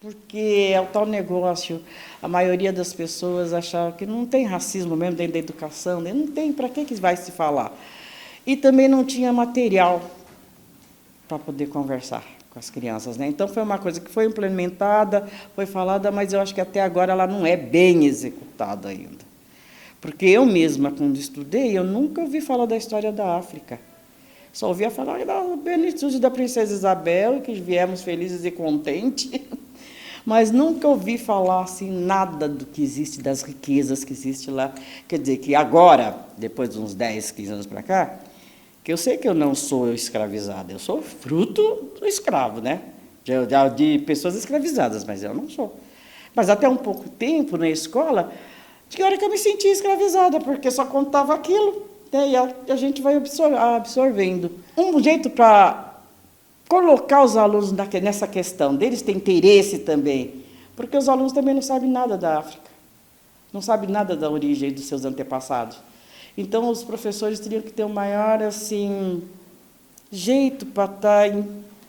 Porque é o tal negócio, a maioria das pessoas achava que não tem racismo mesmo dentro da educação, né? Não tem, para que vai se falar? E também não tinha material para poder conversar com as crianças, né? Então, foi uma coisa que foi implementada, foi falada, mas eu acho que até agora ela não é bem executada ainda. Porque eu mesma, quando estudei, eu nunca ouvi falar da história da África. Só ouvia falar da plenitude da princesa Isabel, e que viemos felizes e contentes, mas nunca ouvi falar assim nada do que existe, das riquezas que existe lá. Quer dizer, que agora, depois de uns 10, 15 anos para cá, que eu sei que eu não sou escravizada, eu sou fruto do escravo, né? De pessoas escravizadas, mas eu não sou. Mas até um pouco tempo na escola, tinha hora que eu me sentia escravizada, porque só contava aquilo, né? E a gente vai absorvendo. Um jeito para colocar os alunos nessa questão deles ter interesse também, porque os alunos também não sabem nada da África, não sabem nada da origem dos seus antepassados. Então, os professores teriam que ter um maior assim, jeito para estar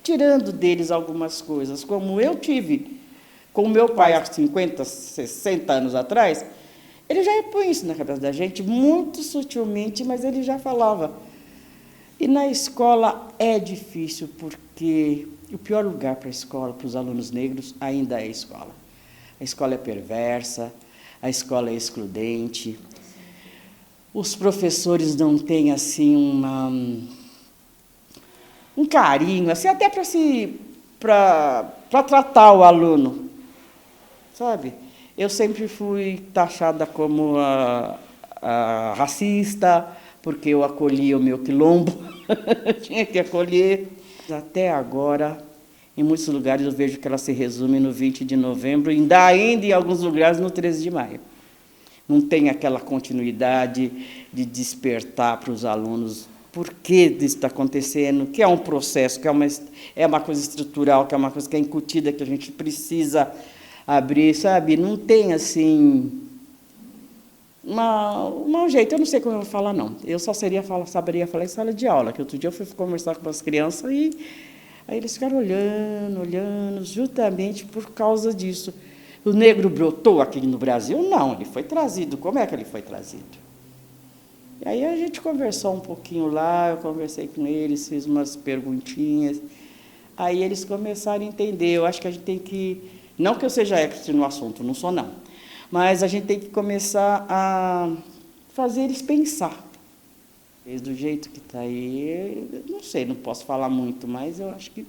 tirando deles algumas coisas, como eu tive com o meu pai há 50, 60 anos atrás. Ele já põe isso na cabeça da gente, muito sutilmente, mas ele já falava. E na escola é difícil, porque o pior lugar para a escola, para os alunos negros, ainda é a escola. A escola é perversa, a escola é excludente, os professores não têm assim um carinho, assim, até para tratar o aluno, sabe? Eu sempre fui taxada como a racista, porque eu acolhia o meu quilombo, tinha que acolher. Até agora, em muitos lugares, eu vejo que ela se resume no 20 de novembro, ainda em alguns lugares no 13 de maio. Não tem aquela continuidade de despertar para os alunos por que isso está acontecendo, que é um processo, que é uma coisa estrutural, que é uma coisa que é incutida, que a gente precisa abrir, sabe? Não tem, assim, um jeito, eu não sei como eu vou falar, não. Eu só saberia falar em sala de aula, que outro dia eu fui conversar com as crianças e aí eles ficaram olhando, justamente por causa disso. O negro brotou aqui no Brasil? Não, ele foi trazido. Como é que ele foi trazido? E aí a gente conversou um pouquinho lá, eu conversei com eles, fiz umas perguntinhas. Aí eles começaram a entender. Eu acho que a gente tem que... Não que eu seja expert no assunto, não sou não. Mas a gente tem que começar a fazer eles pensar. Do jeito que está aí, não sei, não posso falar muito, mas eu acho que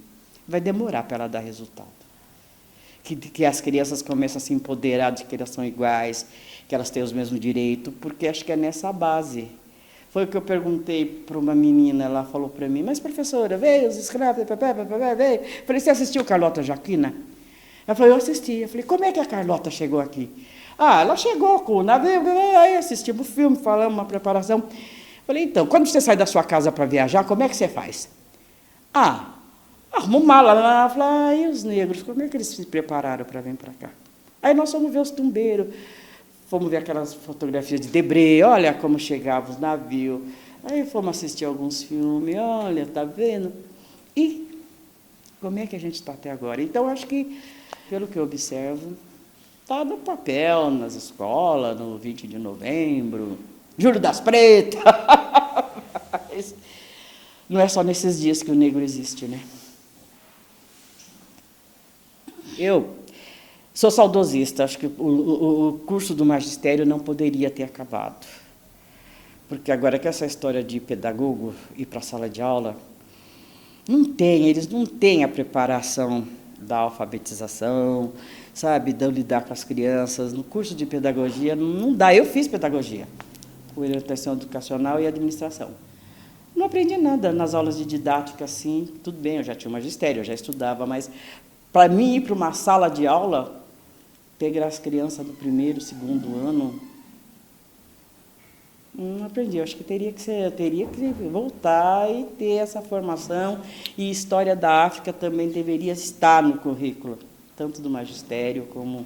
vai demorar para ela dar resultado. Que as crianças começam a se empoderar de que elas são iguais, que elas têm os mesmos direitos, porque acho que é nessa base. Foi o que eu perguntei para uma menina, ela falou para mim, mas professora, veio os escravos, veio. Falei, você assistiu Carlota Joaquina? Ela falou, eu assisti. Eu falei, como é que a Carlota chegou aqui? Ah, ela chegou com o navio, aí assistimos o filme, falamos uma preparação. Falei, então, quando você sai da sua casa para viajar, como é que você faz? Ah, arruma mala lá. Falei, e os negros, como é que eles se prepararam para vir para cá? Aí nós fomos ver os tumbeiros, fomos ver aquelas fotografias de Debré, olha como chegavam os navios. Aí fomos assistir alguns filmes, olha, tá vendo? E como é que a gente está até agora? Então, acho que, pelo que eu observo, está no papel, nas escolas, no 20 de novembro, Júlio das Pretas. Não é só nesses dias que o negro existe, né? Eu sou saudosista, acho que o curso do magistério não poderia ter acabado. Porque agora que essa história de pedagogo ir para a sala de aula, eles não têm a preparação da alfabetização, sabe, de lidar com as crianças. No curso de pedagogia não dá. Eu fiz pedagogia, orientação educacional e administração. Não aprendi nada nas aulas de didática, assim, tudo bem, eu já tinha magistério, eu já estudava, mas para mim ir para uma sala de aula, pegar as crianças do primeiro, segundo ano, não aprendi. Eu acho que teria que voltar e ter essa formação, e história da África também deveria estar no currículo, tanto do magistério como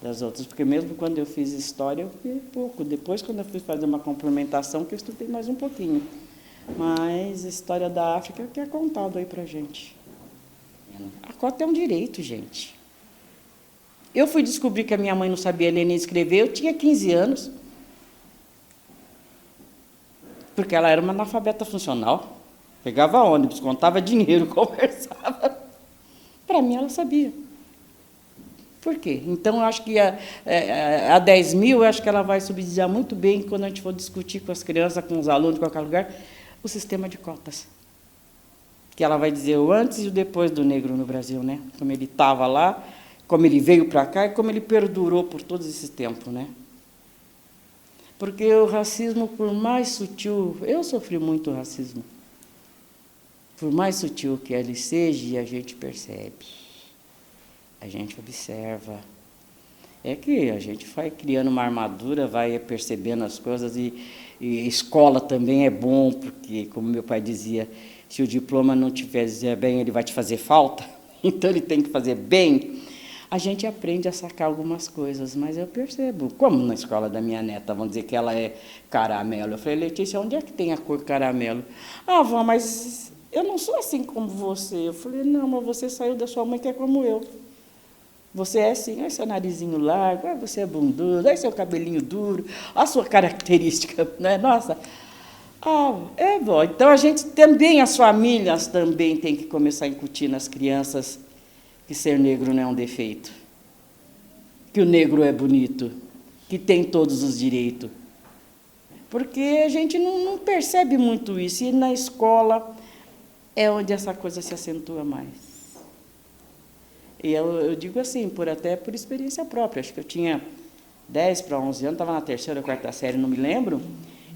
das outras, porque mesmo quando eu fiz história, eu fiz pouco. Depois, quando eu fui fazer uma complementação, que eu estudei mais um pouquinho. Mas a história da África que é contado aí pra gente. A cota é um direito, gente. Eu fui descobrir que a minha mãe não sabia ler nem escrever, eu tinha 15 anos, porque ela era uma analfabeta funcional. Pegava ônibus, contava dinheiro, conversava. Para mim, ela sabia. Por quê? Então, eu acho que a 10 mil, eu acho que ela vai subsidiar muito bem quando a gente for discutir com as crianças, com os alunos, em qualquer lugar, o sistema de cotas. Que ela vai dizer o antes e o depois do negro no Brasil, né? Como ele estava lá, como ele veio para cá e como ele perdurou por todo esse tempo, né? Porque o racismo, por mais sutil, eu sofri muito racismo. Por mais sutil que ele seja, a gente percebe, a gente observa. É que a gente vai criando uma armadura, vai percebendo as coisas, e escola também é bom, porque, como meu pai dizia, se o diploma não te fizer bem, ele vai te fazer falta, então ele tem que fazer bem. A gente aprende a sacar algumas coisas, mas eu percebo, como na escola da minha neta, vão dizer que ela é caramelo. Eu falei, Letícia, onde é que tem a cor caramelo? Ah, vó, mas eu não sou assim como você. Eu falei, não, mas você saiu da sua mãe que é como eu. Você é assim, olha seu narizinho largo, olha você é bundudo, olha seu cabelinho duro, olha a sua característica, né? Nossa, é bom. Então, a gente também, as famílias também têm que começar a incutir nas crianças que ser negro não é um defeito, que o negro é bonito, que tem todos os direitos. Porque a gente não percebe muito isso, e na escola é onde essa coisa se acentua mais. E eu digo assim, até por experiência própria, acho que eu tinha 10 para 11 anos, estava na terceira ou quarta série, não me lembro,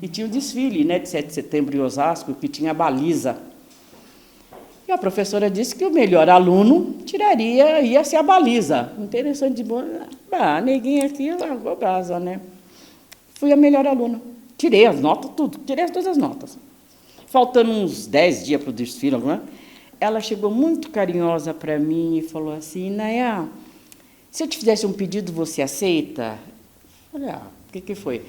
e tinha um desfile, né, de 7 de setembro em Osasco, que tinha baliza. E a professora disse que o melhor aluno ia ser a baliza. Interessante, de boa. Ah, neguinha aqui largou brasa, né? Fui a melhor aluna. Tirei as notas, tudo, tirei todas as notas. Faltando uns 10 dias para o desfile, né? Ela chegou muito carinhosa para mim e falou assim, Nayá, se eu te fizesse um pedido, você aceita? Eu falei, o que foi?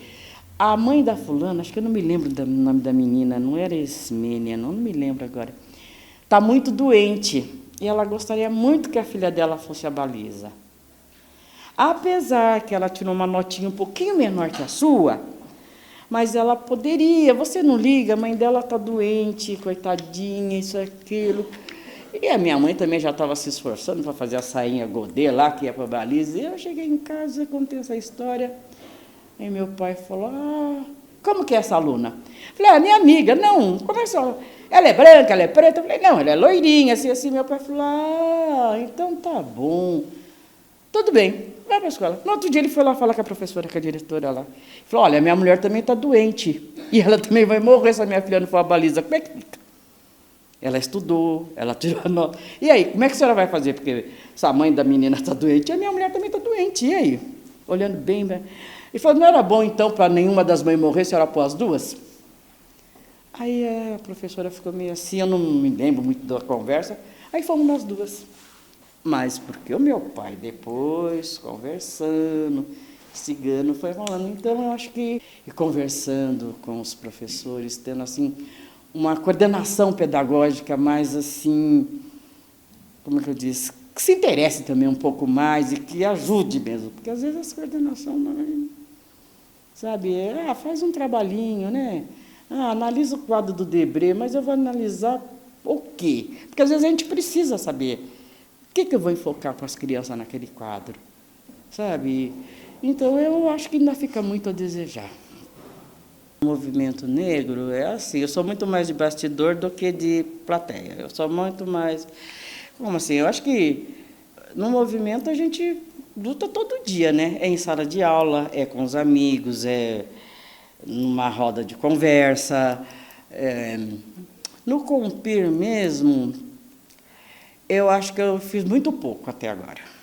A mãe da fulana, acho que eu não me lembro do nome da menina, não era Ismênia, não me lembro agora. Está muito doente, e ela gostaria muito que a filha dela fosse a baliza. Apesar que ela tirou uma notinha um pouquinho menor que a sua, mas ela poderia, você não liga, a mãe dela está doente, coitadinha, isso, aquilo. E a minha mãe também já estava se esforçando para fazer a sainha godê lá, que ia para a baliza. E eu cheguei em casa, contei essa história, aí meu pai falou, como que é essa aluna? Falei, minha amiga, não, começou. Ela é branca, ela é preta? Eu falei, não, ela é loirinha, assim. Meu pai falou, então tá bom. Tudo bem, vai para a escola. No outro dia ele foi lá falar com a professora, com a diretora lá. Falou, olha, minha mulher também está doente, e ela também vai morrer se a minha filha não for a baliza. Como é que fica? Ela estudou, ela tirou a nota. E aí, como é que a senhora vai fazer? Porque se a mãe da menina está doente, a minha mulher também está doente. E aí? Olhando bem, ele falou, não era bom, então, para nenhuma das mães morrer, a senhora pôr as duas? Aí a professora ficou meio assim, eu não me lembro muito da conversa, aí fomos nós duas. Mas porque o meu pai, depois, conversando, cigano, foi falando. Então, eu acho que, e conversando com os professores, tendo, assim, uma coordenação pedagógica mais, assim, como é que eu disse, que se interesse também um pouco mais e que ajude mesmo, porque às vezes essa coordenação não, sabe, faz um trabalhinho, né? Analisa o quadro do Debré, mas eu vou analisar o quê? Porque às vezes a gente precisa saber o que eu vou enfocar para as crianças naquele quadro, sabe? Então, eu acho que ainda fica muito a desejar. O movimento negro é assim, eu sou muito mais de bastidor do que de plateia. Eu sou muito mais... Como assim? Eu acho que no movimento a gente luta todo dia, né? É em sala de aula, é com os amigos, é numa roda de conversa. No Compir mesmo, eu acho que eu fiz muito pouco até agora.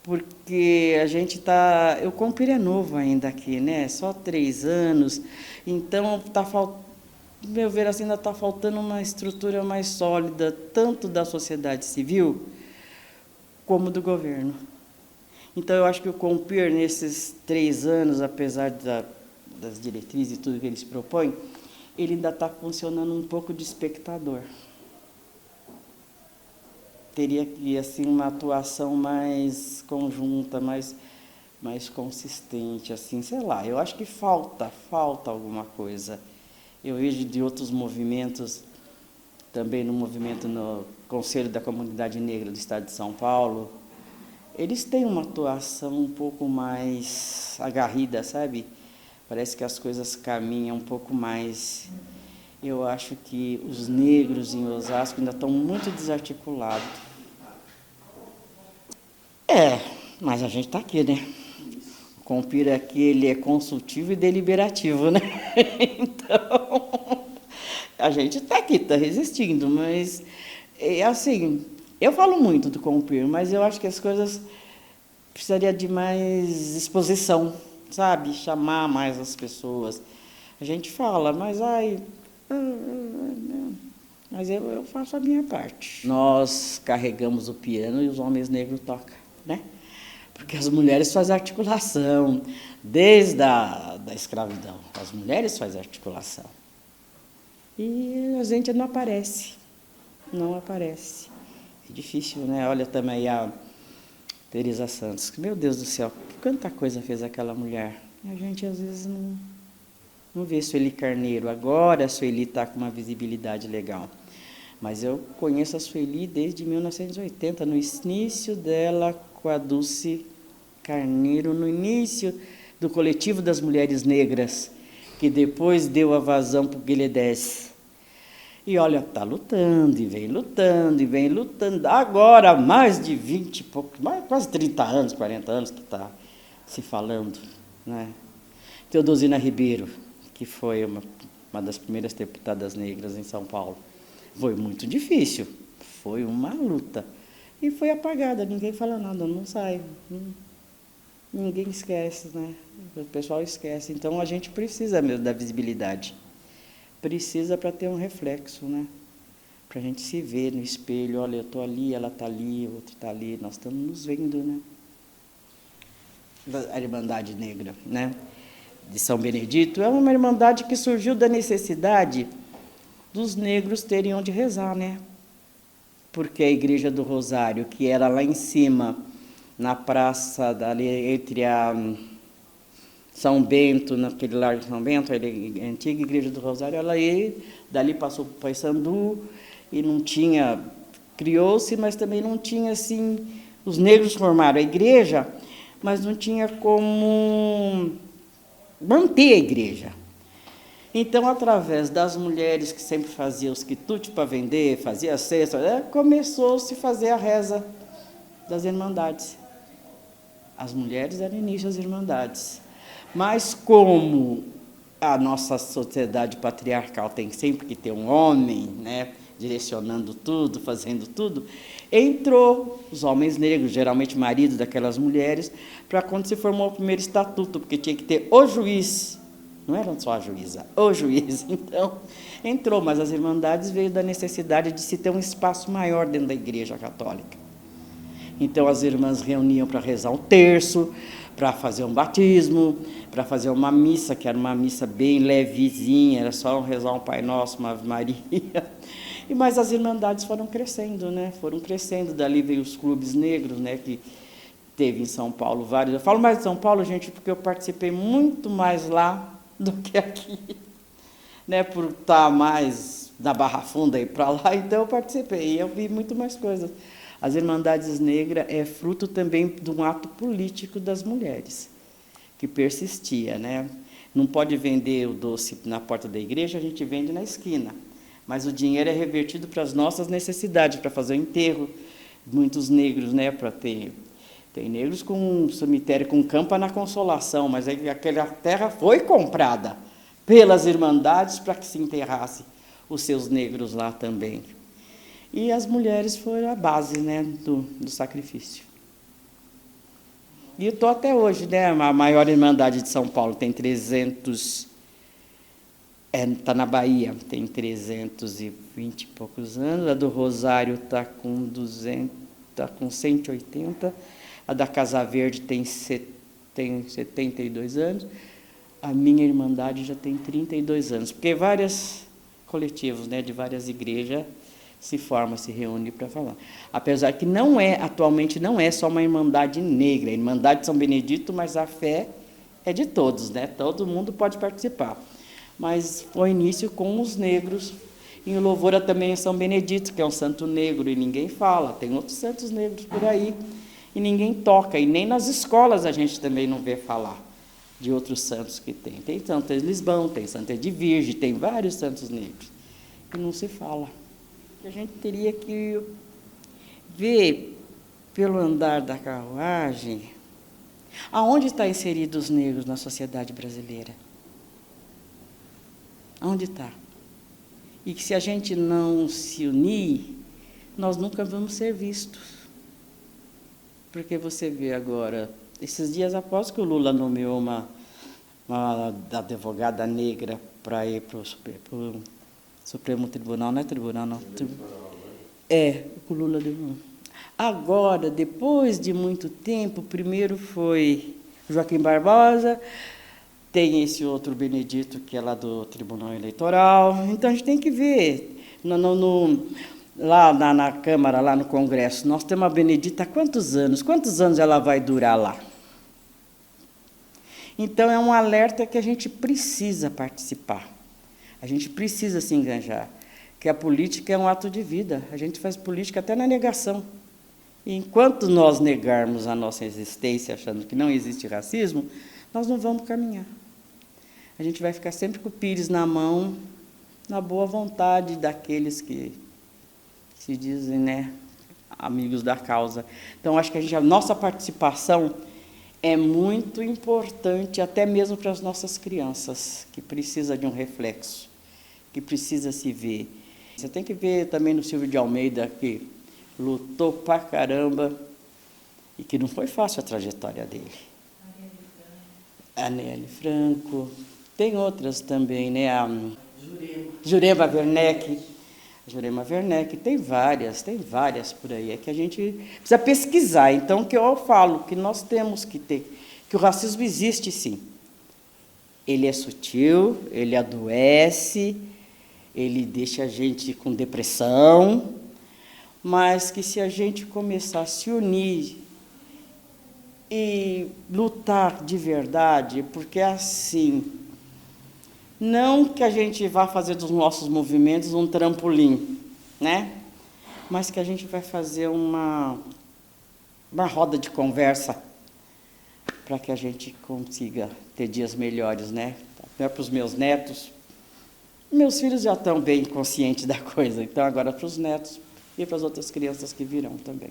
Porque a gente está... O Compir é novo ainda aqui, né? Só 3 anos. Então, meu ver, assim, ainda está faltando uma estrutura mais sólida, tanto da sociedade civil, como do governo. Então, eu acho que o Compir, nesses 3 anos, apesar das diretrizes e tudo que eles propõem, ele ainda está funcionando um pouco de espectador. teria que assim uma atuação mais conjunta, mais consistente, assim, sei lá. Eu acho que falta alguma coisa. Eu vejo de outros movimentos, também no movimento no Conselho da Comunidade Negra do Estado de São Paulo, eles têm uma atuação um pouco mais aguerrida, sabe? Parece que as coisas caminham um pouco mais. Eu acho que os negros em Osasco ainda estão muito desarticulados. Mas a gente está aqui, né? O Compir aqui, ele é consultivo e deliberativo, né? Então, a gente está aqui, está resistindo, mas, assim, eu falo muito do Compir, mas eu acho que as coisas precisaria de mais exposição, sabe? Chamar mais as pessoas. A gente fala, mas, mas eu faço a minha parte. Nós carregamos o piano e os homens negros tocam, né? Porque as mulheres fazem articulação, desde da escravidão. As mulheres fazem articulação. E a gente não aparece. Não aparece. É difícil, né? Olha também a Teresa Santos. Meu Deus do céu, quanta coisa fez aquela mulher. A gente, às vezes, não vê Sueli Carneiro. Agora a Sueli está com uma visibilidade legal. Mas eu conheço a Sueli desde 1980, no início dela com a Dulce Carneiro, no início do Coletivo das Mulheres Negras, que depois deu a vazão para o Guilherme. E olha, está lutando, e vem lutando, e vem lutando. Agora, mais de 20 e poucos, quase 30 anos, 40 anos que está se falando, né? Teodosina Ribeiro, que foi uma das primeiras deputadas negras em São Paulo. Foi muito difícil, foi uma luta. E foi apagada, ninguém fala nada, não sai. Ninguém esquece, né? O pessoal esquece. Então, a gente precisa mesmo da visibilidade. Precisa para ter um reflexo, né? Para a gente se ver no espelho. Olha, eu estou ali, ela está ali, o outro está ali. Nós estamos nos vendo, né? A Irmandade Negra, né? De São Benedito é uma irmandade que surgiu da necessidade dos negros terem onde rezar, né? Porque a Igreja do Rosário, que era lá em cima, na praça dali, entre a São Bento, naquele Largo de São Bento, a antiga Igreja do Rosário, ela dali passou para o Paissandu e não tinha, criou-se, mas também não tinha, assim, os negros formaram a igreja, mas não tinha como manter a igreja. Então, através das mulheres que sempre faziam os quitutes para vender, fazia a cesta, começou-se a fazer a reza das irmandades. As mulheres eram início das irmandades. Mas como a nossa sociedade patriarcal tem sempre que ter um homem, né, direcionando tudo, fazendo tudo, entrou os homens negros, geralmente maridos daquelas mulheres, para quando se formou o primeiro estatuto, porque tinha que ter o juiz. Não era só a juíza, o juiz. Então, entrou, mas as irmandades veio da necessidade de se ter um espaço maior dentro da Igreja Católica. Então, as irmãs reuniam para rezar um terço, para fazer um batismo, para fazer uma missa, que era uma missa bem levezinha, era só rezar um Pai Nosso, uma Ave Maria. Mas as irmandades foram crescendo, né? Foram crescendo. Dali veio os clubes negros, né? Que teve em São Paulo vários. Eu falo mais de São Paulo, gente, porque eu participei muito mais lá do que aqui, né? Por estar mais na Barra Funda e para lá, então eu participei e eu vi muito mais coisas. As Irmandades Negras é fruto também de um ato político das mulheres, que persistia, né? Não pode vender o doce na porta da igreja, a gente vende na esquina, mas o dinheiro é revertido para as nossas necessidades, para fazer o enterro. Muitos negros, né? Para ter... Tem negros com um cemitério, com campa na Consolação, mas aquela terra foi comprada pelas irmandades para que se enterrasse os seus negros lá também. E as mulheres foram a base, né, do sacrifício. E eu estou até hoje, né, a maior irmandade de São Paulo tem 300, está na Bahia, tem 320 e poucos anos, a do Rosário está com 200, está com 180, a da Casa Verde tem 72 anos, a minha irmandade já tem 32 anos, porque vários coletivos, né, de várias igrejas se forma, se reúne para falar. Apesar que não é, atualmente não é só uma Irmandade negra, a Irmandade de São Benedito, mas a fé é de todos, né? Todo mundo pode participar. Mas foi início com os negros, em louvor também a São Benedito, que é um santo negro, e ninguém fala. Tem outros santos negros por aí, e ninguém toca, e nem nas escolas a gente também não vê falar de outros santos que tem. Tem Santo Lisbão, tem Santa Edvige, tem vários santos negros, e não se fala. A gente teria que ver, pelo andar da carruagem, aonde estão inseridos os negros na sociedade brasileira. Aonde está? E que se a gente não se unir, nós nunca vamos ser vistos. Porque você vê agora, esses dias após que o Lula nomeou uma advogada negra para ir para o Supremo Tribunal, não é tribunal, não. O Lula deu. Agora, depois de muito tempo, primeiro foi Joaquim Barbosa, tem esse outro Benedito, que é lá do Tribunal Eleitoral. Então, a gente tem que ver. Lá na Câmara, lá no Congresso, nós temos a Benedita há quantos anos? Quantos anos ela vai durar lá? Então, é um alerta que a gente precisa participar. A gente precisa se engajar. Que a política é um ato de vida. A gente faz política até na negação. E enquanto nós negarmos a nossa existência, achando que não existe racismo, nós não vamos caminhar. A gente vai ficar sempre com o pires na mão, na boa vontade daqueles que se dizem, né, amigos da causa. Então, acho que a nossa participação é muito importante, até mesmo para as nossas crianças, que precisam de um reflexo, que precisa se ver. Você tem que ver também no Silvio de Almeida, que lutou pra caramba, e que não foi fácil a trajetória dele. A Nelly Franco, tem outras também, né? A Jurema Werneck. Jurema Werneck, tem várias por aí. É que a gente precisa pesquisar. Então, que eu falo que nós temos que ter, que o racismo existe, sim. Ele é sutil, ele adoece, ele deixa a gente com depressão, mas que se a gente começar a se unir e lutar de verdade, porque é assim, não que a gente vá fazer dos nossos movimentos um trampolim, né? Mas que a gente vai fazer uma roda de conversa para que a gente consiga ter dias melhores, né? Até para os meus netos. Meus filhos já estão bem conscientes da coisa, então agora para os netos e para as outras crianças que virão também.